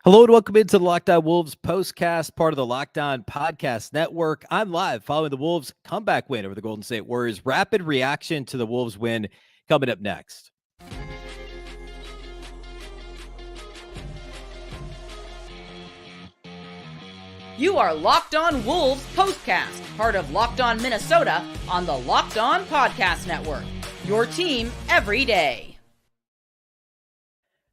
Hello and welcome into the Locked On Wolves POSTCAST, part of the Locked On Podcast Network. I'm live following the Wolves' comeback win over the Golden State Warriors. Rapid reaction to the Wolves win coming up next. You are Locked On Wolves POSTCAST, part of Locked On Minnesota on the Locked On Podcast Network. Your team every day.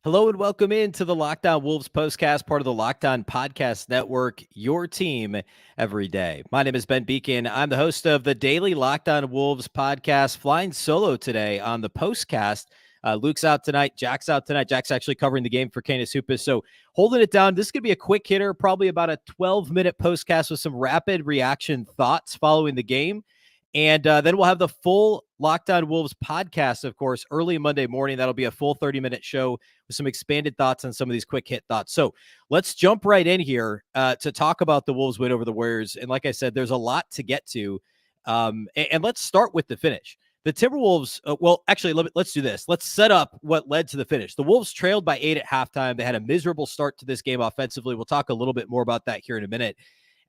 Hello and welcome into the Locked On Wolves POSTCAST, part of the Locked On Podcast Network, your team every day. My name is Beecken. I'm the host of the daily Locked On Wolves podcast, flying solo today on the POSTCAST. Luke's out tonight. Jack's out tonight. Jack's actually covering the game for Canis Hoopus. So holding it down. This is going to be a quick hitter, probably about a 12-minute postcast with some rapid reaction thoughts following the game. And then we'll have the full Locked On Wolves podcast, of course, early Monday morning. That'll be a full 30-minute show with some expanded thoughts on some of these quick hit thoughts. So let's jump right in here to talk about the Wolves win over the Warriors. And like I said, there's a lot to get to. And let's start with the finish. The Timberwolves, let's do this. Let's set up what led to the finish. The Wolves trailed by 8 at halftime. They had a miserable start to this game offensively. We'll talk a little bit more about that here in a minute.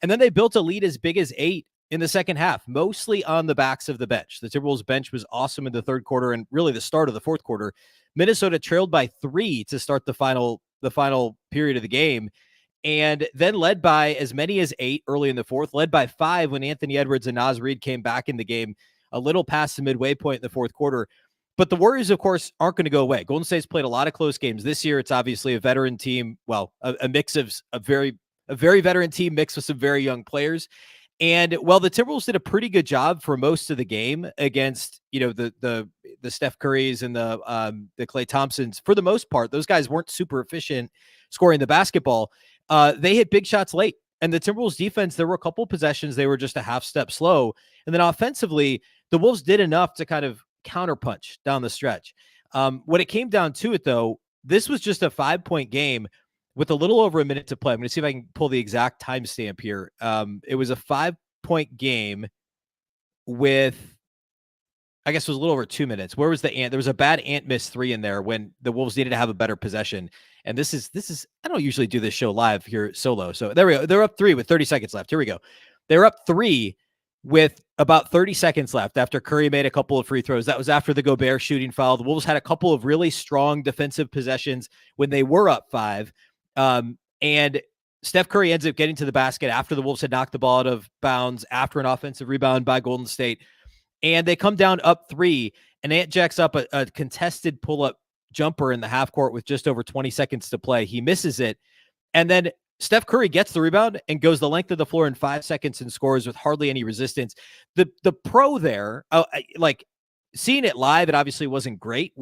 And then they built a lead as big as 8 in the second half, mostly on the backs of the bench. The Timberwolves bench was awesome in the third quarter and really the start of the fourth quarter. Minnesota trailed by 3 to start the final period of the game, and then led by as many as 8 early in the fourth, led by 5 when Anthony Edwards and Naz Reid came back in the game a little past the midway point in the fourth quarter. But the Warriors, of course, aren't going to go away. Golden State's played a lot of close games this year. It's obviously a veteran team. Well, a mix of a very veteran team mixed with some very young players. And while the Timberwolves did a pretty good job for most of the game against, the Steph Currys and the Klay Thompsons, for the most part, those guys weren't super efficient scoring the basketball. They hit big shots late. And the Timberwolves defense, there were a couple possessions, they were just a half step slow. And then offensively, the Wolves did enough to kind of counterpunch down the stretch. When it came down to it, though, this was just a 5-point game with a little over a minute to play. I'm going to see if I can pull the exact timestamp here. It was a 5-point game with, I guess it was a little over 2 minutes. Where was the Ant? There was a bad Ant miss 3 in there when the Wolves needed to have a better possession. And this is, I don't usually do this show live here solo. So there we go. They're up 3 with 30 seconds left. Here we go. They're up 3 with about 30 seconds left after Curry made a couple of free throws. That was after the Gobert shooting foul. The Wolves had a couple of really strong defensive possessions when they were up 5. And Steph Curry ends up getting to the basket after the Wolves had knocked the ball out of bounds after an offensive rebound by Golden State. And they come down up 3, and Ant jacks up a contested pull-up jumper in the half court with just over 20 seconds to play. He misses it. And then Steph Curry gets the rebound and goes the length of the floor in 5 seconds and scores with hardly any resistance. The pro there, seeing it live, it obviously wasn't great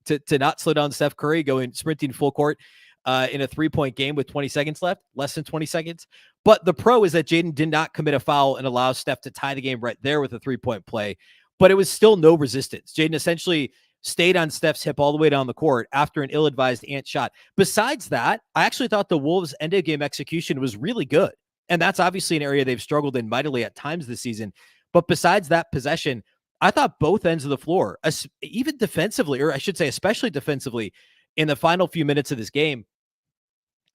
to not slow down Steph Curry going sprinting full court in a 3-point game with 20 seconds left, less than 20 seconds. But the pro is that Jaden did not commit a foul and allow Steph to tie the game right there with a 3-point play. But it was still no resistance. Jaden essentially stayed on Steph's hip all the way down the court after an ill-advised Ant shot. Besides that, I actually thought the Wolves' end-of-game execution was really good. And that's obviously an area they've struggled in mightily at times this season. But besides that possession, I thought both ends of the floor, even defensively, or I should say especially defensively, in the final few minutes of this game,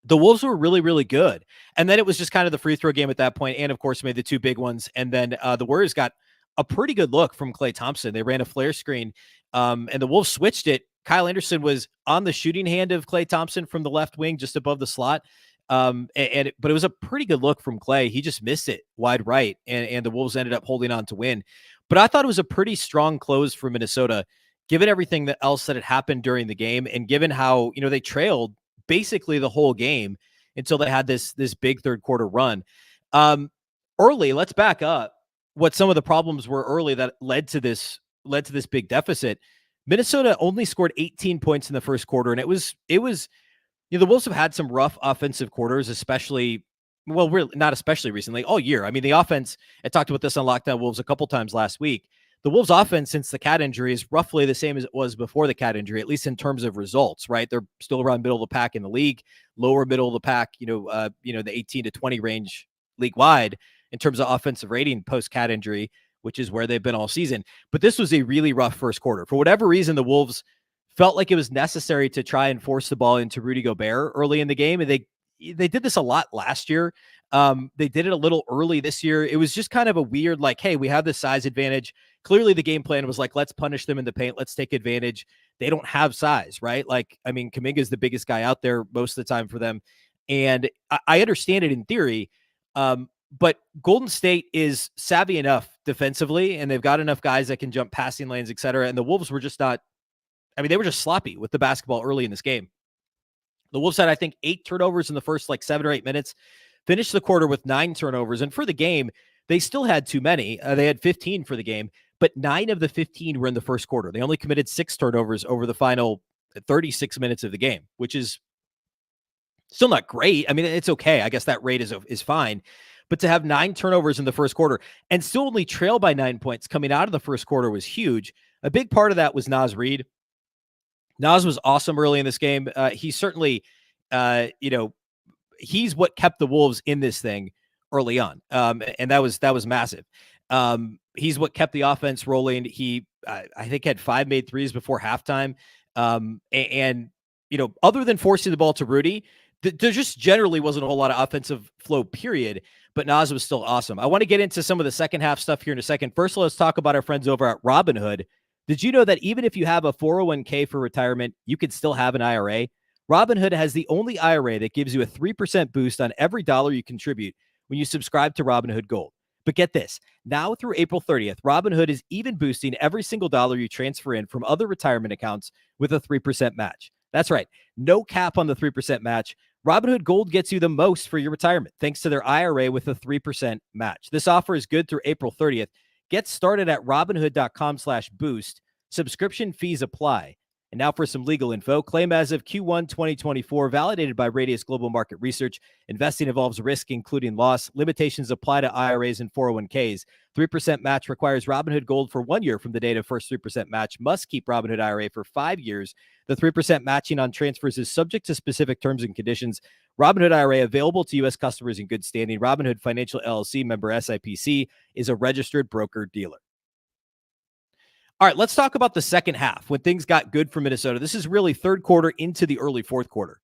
the Wolves were really, really good. And then it was just kind of the free throw game at that point. And of course, made the 2 big ones. And then the Warriors got a pretty good look from Klay Thompson. They ran a flare screen and the Wolves switched it. Kyle Anderson was on the shooting hand of Klay Thompson from the left wing, just above the slot. But it was a pretty good look from Klay. He just missed it wide right. And the Wolves ended up holding on to win. But I thought it was a pretty strong close for Minnesota, given everything else that had happened during the game. And given how, they trailed basically the whole game until they had this big third quarter run. Early, let's back up what some of the problems were early that led to this big deficit. Minnesota only scored 18 points in the first quarter, and it was the Wolves have had some rough offensive quarters, especially not especially recently, all year. I mean, the offense, I talked about this on Locked On Wolves a couple times last week. The Wolves offense since the cat injury is roughly the same as it was before the cat injury, at least in terms of results, right? They're still around middle of the pack in the league, lower middle of the pack, the 18 to 20 range league wide in terms of offensive rating post cat injury, which is where they've been all season. But this was a really rough first quarter. For whatever reason, the Wolves felt like it was necessary to try and force the ball into Rudy Gobert early in the game. And they did this a lot last year. They did it a little early this year. It was just kind of a weird, like, hey, we have this size advantage. Clearly the game plan was like, let's punish them in the paint. Let's take advantage. They don't have size, right? Like, I mean, Kuminga is the biggest guy out there most of the time for them. And I understand it in theory. But Golden State is savvy enough defensively, and they've got enough guys that can jump passing lanes, et cetera. And the Wolves were just not, I mean, they were just sloppy with the basketball early in this game. The Wolves had, I think, 8 turnovers in the first 7 or 8 minutes, finished the quarter with 9 turnovers. And for the game, they still had too many. They had 15 for the game, but 9 of the 15 were in the first quarter. They only committed 6 turnovers over the final 36 minutes of the game, which is still not great. I mean, it's okay. I guess that rate is fine. But to have 9 turnovers in the first quarter and still only trail by 9 points coming out of the first quarter was huge. A big part of that was Naz Reid. Naz was awesome early in this game. He certainly, he's what kept the Wolves in this thing early on. And that was massive. He's what kept the offense rolling. He, I think, had 5 made threes before halftime. And other than forcing the ball to Rudy, there just generally wasn't a whole lot of offensive flow, period. But Naz was still awesome. I want to get into some of the second half stuff here in a second. First, let's talk about our friends over at Robinhood. Did you know that even if you have a 401k for retirement, you can still have an IRA? Robinhood has the only IRA that gives you a 3% boost on every dollar you contribute when you subscribe to Robinhood Gold. But get this, now through April 30th, Robinhood is even boosting every single dollar you transfer in from other retirement accounts with a 3% match. That's right, no cap on the 3% match. Robinhood Gold gets you the most for your retirement, thanks to their IRA with a 3% match. This offer is good through April 30th. Get started at Robinhood.com/boost. Subscription fees apply. And now for some legal info. Claim as of Q1 2024, validated by Radius Global Market Research. Investing involves risk, including loss. Limitations apply to IRAs and 401ks. 3% match requires Robinhood Gold for 1 year from the date of first 3% match. Must keep Robinhood IRA for 5 years. The 3% matching on transfers is subject to specific terms and conditions. Robinhood IRA available to U.S. customers in good standing. Robinhood Financial LLC, member SIPC, is a registered broker-dealer. All right, let's talk about the second half when things got good for Minnesota. This is really third quarter into the early fourth quarter.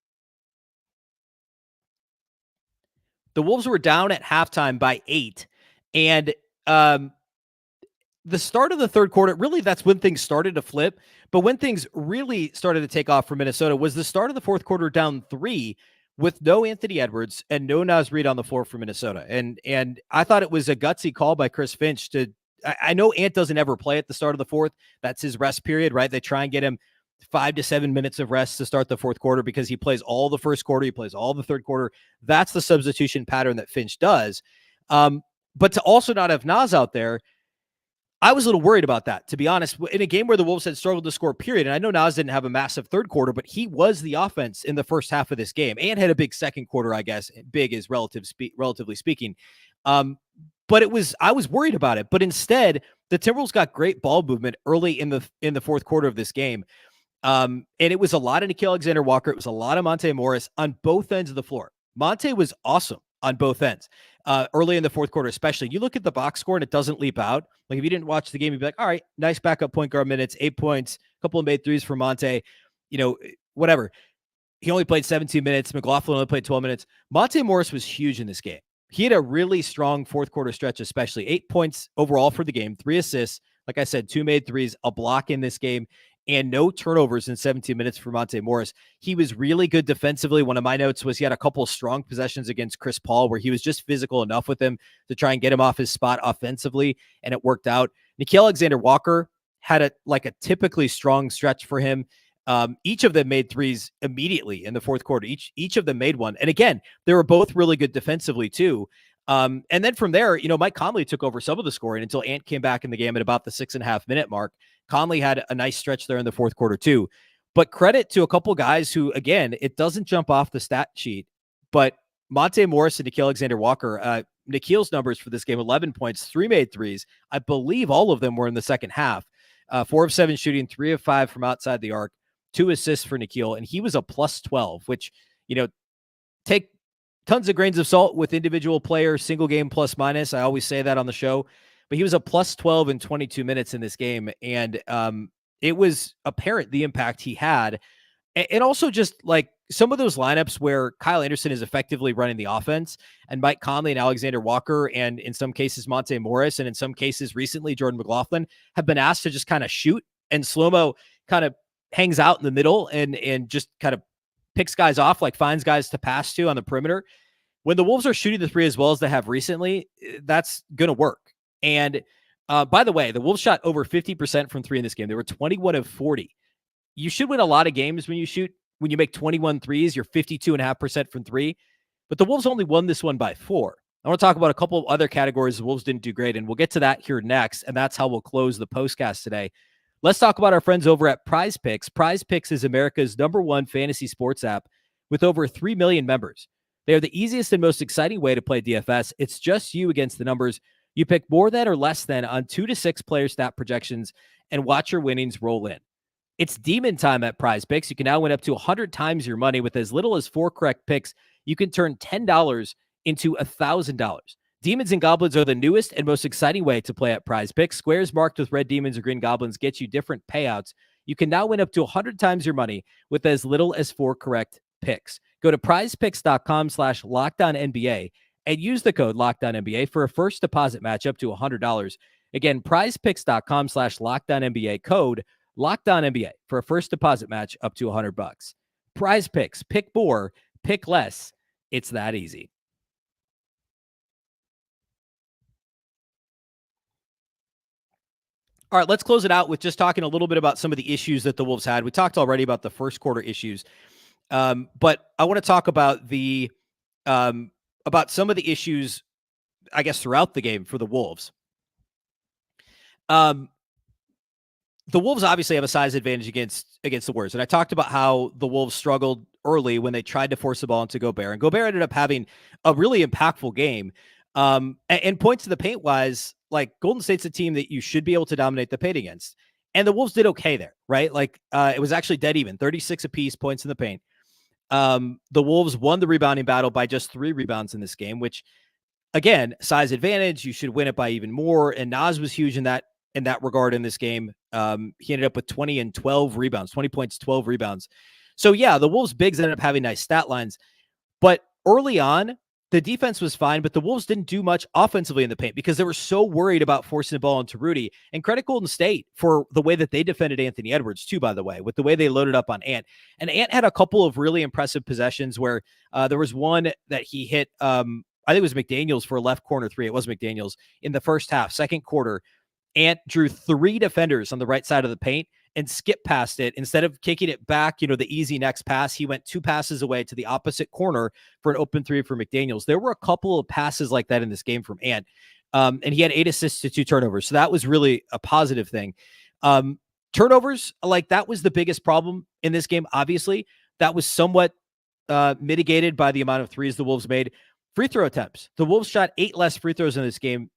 The Wolves were down at halftime by 8, and the start of the third quarter, really that's when things started to flip, but when things really started to take off for Minnesota was the start of the fourth quarter down 3 with no Anthony Edwards and no Naz Reid on the floor for Minnesota. And I thought it was a gutsy call by Chris Finch to, I know Ant doesn't ever play at the start of the fourth. That's his rest period, right? They try and get him 5 to 7 minutes of rest to start the fourth quarter because he plays all the first quarter. He plays all the third quarter. That's the substitution pattern that Finch does. But to also not have Naz out there, I was a little worried about that, to be honest, in a game where the Wolves had struggled to score, period. And I know Naz didn't have a massive third quarter, but he was the offense in the first half of this game and had a big second quarter, I guess. Big is relatively speaking. But I was worried about it. But instead, the Timberwolves got great ball movement early in the fourth quarter of this game. And it was a lot of Nickeil Alexander-Walker. It was a lot of Monte Morris on both ends of the floor. Monte was awesome on both ends. Early in the fourth quarter, especially. You look at the box score and it doesn't leap out. Like if you didn't watch the game, you'd be like, all right, nice backup point guard minutes, 8 points, a couple of made threes for Monte, whatever. He only played 17 minutes. McLaughlin only played 12 minutes. Monte Morris was huge in this game. He had a really strong fourth quarter stretch, especially 8 points overall for the game, 3 assists. Like I said, 2 made threes, a block in this game, and no turnovers in 17 minutes for Monte Morris. He was really good defensively. One of my notes was he had a couple of strong possessions against Chris Paul where he was just physical enough with him to try and get him off his spot offensively, and it worked out. Nickeil Alexander-Walker had a typically strong stretch for him. Each of them made threes immediately in the fourth quarter. Each of them made one. And again, they were both really good defensively too. And then from there, Mike Conley took over some of the scoring until Ant came back in the game at about the 6.5 minute mark. Conley had a nice stretch there in the fourth quarter too. But credit to a couple guys who, again, it doesn't jump off the stat sheet, but Monte Morris and Nickeil Alexander-Walker, Nickeil's numbers for this game, 11 points, 3 made threes. I believe all of them were in the second half. 4 of 7 shooting, 3 of 5 from outside the arc, 2 assists for Nickeil, and he was a plus 12, which, take tons of grains of salt with individual players, single game plus minus. I always say that on the show, but he was a plus 12 in 22 minutes in this game. And it was apparent the impact he had. And also just like some of those lineups where Kyle Anderson is effectively running the offense and Mike Conley and Alexander Walker, and in some cases, Monte Morris, and in some cases recently, Jordan McLaughlin have been asked to just kind of shoot, and Slow-Mo kind of hangs out in the middle and just kind of picks guys off, like finds guys to pass to on the perimeter. When the Wolves are shooting the three as well as they have recently, that's going to work. And by the way, the Wolves shot over 50% from three in this game. They were 21 of 40. You should win a lot of games when you make 21 threes, you're 52.5% from three. But the Wolves only won this one by 4. I want to talk about a couple of other categories the Wolves didn't do great, and we'll get to that here next, and that's how we'll close the postcast today. Let's talk about our friends over at PrizePicks. PrizePicks is America's #1 fantasy sports app with over 3 million members. They are the easiest and most exciting way to play DFS. It's just you against the numbers. You pick more than or less than on 2 to 6 player stat projections and watch your winnings roll in. It's demon time at PrizePicks. You can now win up to 100 times your money with as little as 4 correct picks. You can turn $10 into $1,000. Demons and Goblins are the newest and most exciting way to play at PrizePicks. Squares marked with red demons or green goblins get you different payouts. You can now win up to 100 times your money with as little as 4 correct picks. Go to prizepicks.com/LockedOnNBA and use the code LockedOnNBA for a first deposit match up to $100. Again, prizepicks.com/LockedOnNBA, code Locked On NBA for a first deposit match up to $100. PrizePicks, pick more, pick less. It's that easy. All right, let's close it out with just talking a little bit about some of the issues that the Wolves had. We talked already about the first quarter issues, but I want to talk about about some of the issues, I guess, throughout the game for the Wolves. The Wolves obviously have a size advantage against the Warriors. And I talked about how the Wolves struggled early when they tried to force the ball into Gobert. And Gobert ended up having a really impactful game. And points to the paint wise, like Golden State's a team that you should be able to dominate the paint against. And the Wolves did okay there, right? Like it was actually dead even, 36 apiece points in the paint. The Wolves won the rebounding battle by just 3 rebounds in this game, which again, size advantage, you should win it by even more. And Naz was huge in that regard in this game. He ended up with 20 and 12 rebounds, 20 points, 12 rebounds. So yeah, the Wolves bigs ended up having nice stat lines, but early on the defense was fine, but the Wolves didn't do much offensively in the paint because they were so worried about forcing the ball into Rudy. And credit Golden State for the way that they defended Anthony Edwards too, by the way, with the way they loaded up on Ant. And Ant had a couple of really impressive possessions where there was one that he hit, I think it was McDaniels for a left corner 3. It was McDaniels in the first half, second quarter. Ant drew 3 defenders on the right side of the paint and skipped past it. Instead of kicking it back, the easy next pass, he went 2 passes away to the opposite corner for an open 3 for McDaniels. There were a couple of passes like that in this game from Ant. And he had 8 assists to 2 turnovers. So that was really a positive thing. Turnovers, like that was the biggest problem in this game. Obviously, that was somewhat mitigated by the amount of threes the Wolves made. Free throw attempts. The Wolves shot 8 less free throws in this game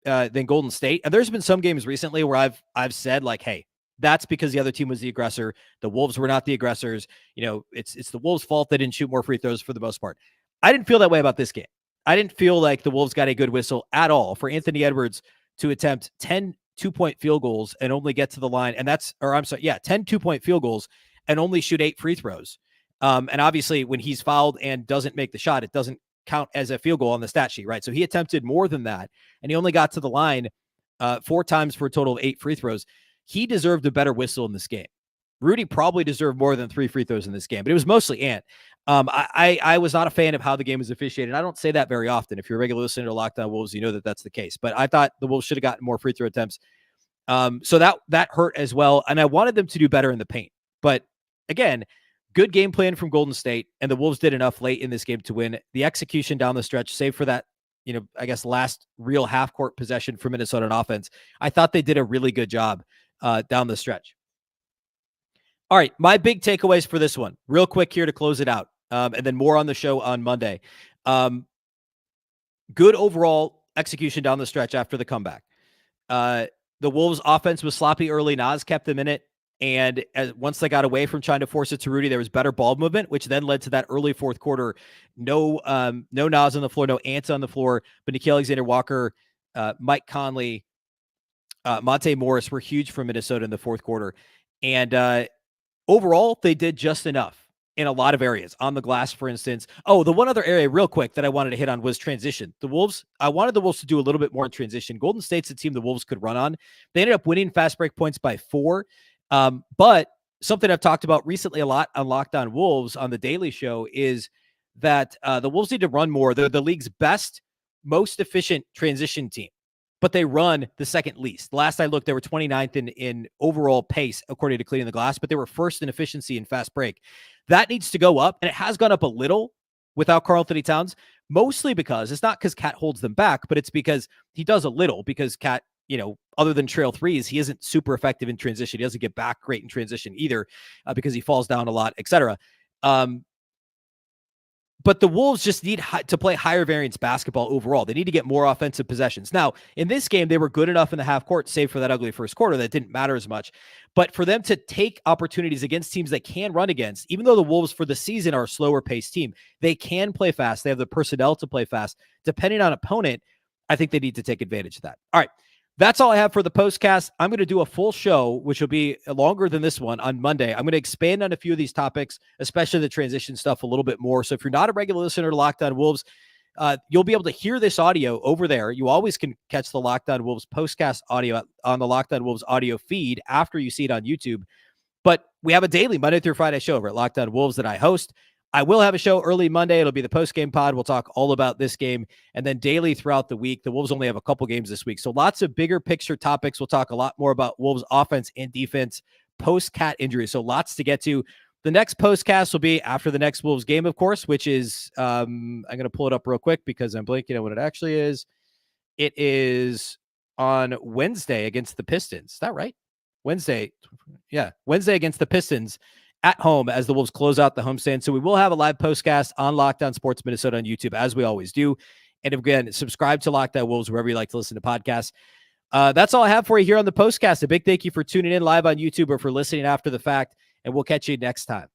than Golden State. And there's been some games recently where I've said like, hey, that's because the other team was the aggressor. The Wolves were not the aggressors. It's the Wolves' fault they didn't shoot more free throws for the most part. I didn't feel that way about this game. I didn't feel like the Wolves got a good whistle at all for Anthony Edwards to attempt 10 2-point field goals and only get to the line. And 10 2-point field goals and only shoot 8 free throws. And obviously when he's fouled and doesn't make the shot, it doesn't count as a field goal on the stat sheet, right? So he attempted more than that, and he only got to the line 4 times for a total of 8 free throws. He deserved a better whistle in this game. Rudy probably deserved more than 3 free throws in this game, but it was mostly Ant. I was not a fan of how the game was officiated. I don't say that very often. If you're a regular listener to Locked On Wolves, you know that that's the case. But I thought the Wolves should have gotten more free throw attempts. So that hurt as well. And I wanted them to do better in the paint. But again, good game plan from Golden State, and the Wolves did enough late in this game to win. The execution down the stretch, save for that, I guess last real half-court possession for Minnesota on offense, I thought they did a really good job down the stretch. All right, my big takeaways for this one, real quick here to close it out, and then more on the show on Monday. Good overall execution down the stretch after the comeback. The Wolves' offense was sloppy early. Naz kept them in it. And once they got away from trying to force it to Rudy, there was better ball movement, which then led to that early fourth quarter. No Naz on the floor, no Ants on the floor, but Nickeil Alexander-Walker, Mike Conley, Monte Morris were huge for Minnesota in the fourth quarter. And overall, they did just enough in a lot of areas. On the glass, for instance. Oh, the one other area real quick that I wanted to hit on was transition. The Wolves, I wanted the Wolves to do a little bit more in transition. Golden State's a team the Wolves could run on. They ended up winning fast break points by 4. But something I've talked about recently a lot on Locked On Wolves on the Daily Show is that the Wolves need to run more. They're the league's best, most efficient transition team, but they run the second least. Last I looked, they were 29th in overall pace, according to Cleaning the Glass, but they were first in efficiency in fast break. That needs to go up, and it has gone up a little without Karl-Anthony Towns, mostly because it's not because Cat holds them back, but it's because he does a little, because Cat, other than trail threes, he isn't super effective in transition. He doesn't get back great in transition either, because he falls down a lot, etc. But the Wolves just need to play higher variance basketball overall. They need to get more offensive possessions. Now, in this game, they were good enough in the half court, save for that ugly first quarter, that didn't matter as much. But for them to take opportunities against teams they can run against, even though the Wolves for the season are a slower paced team, they can play fast. They have the personnel to play fast. Depending on opponent, I think they need to take advantage of that. All right. That's all I have for the postcast. I'm going to do a full show, which will be longer than this one, on Monday. I'm going to expand on a few of these topics, especially the transition stuff a little bit more. So if you're not a regular listener to Locked On Wolves, you'll be able to hear this audio over there. You always can catch the Locked On Wolves postcast audio on the Locked On Wolves audio feed after you see it on YouTube. But we have a daily Monday through Friday show over at Locked On Wolves that I host. I will have a show early Monday. It'll be the post-game pod. We'll talk all about this game, and then daily throughout the week. The Wolves only have a couple games this week, so lots of bigger picture topics. We'll talk a lot more about Wolves offense and defense post-Cat injury, so lots to get to. The next postcast will be after the next Wolves game, of course, which is, I'm going to pull it up real quick because I'm blanking on what it actually is. It is on Wednesday against the Pistons. Is that right? Wednesday. Yeah, Wednesday against the Pistons at home as the Wolves close out the homestand. So we will have a live postcast on Locked On Sports Minnesota on YouTube, as we always do. And again, subscribe to Locked On Wolves wherever you like to listen to podcasts. That's all I have for you here on the postcast. A big thank you for tuning in live on YouTube or for listening after the fact, and we'll catch you next time.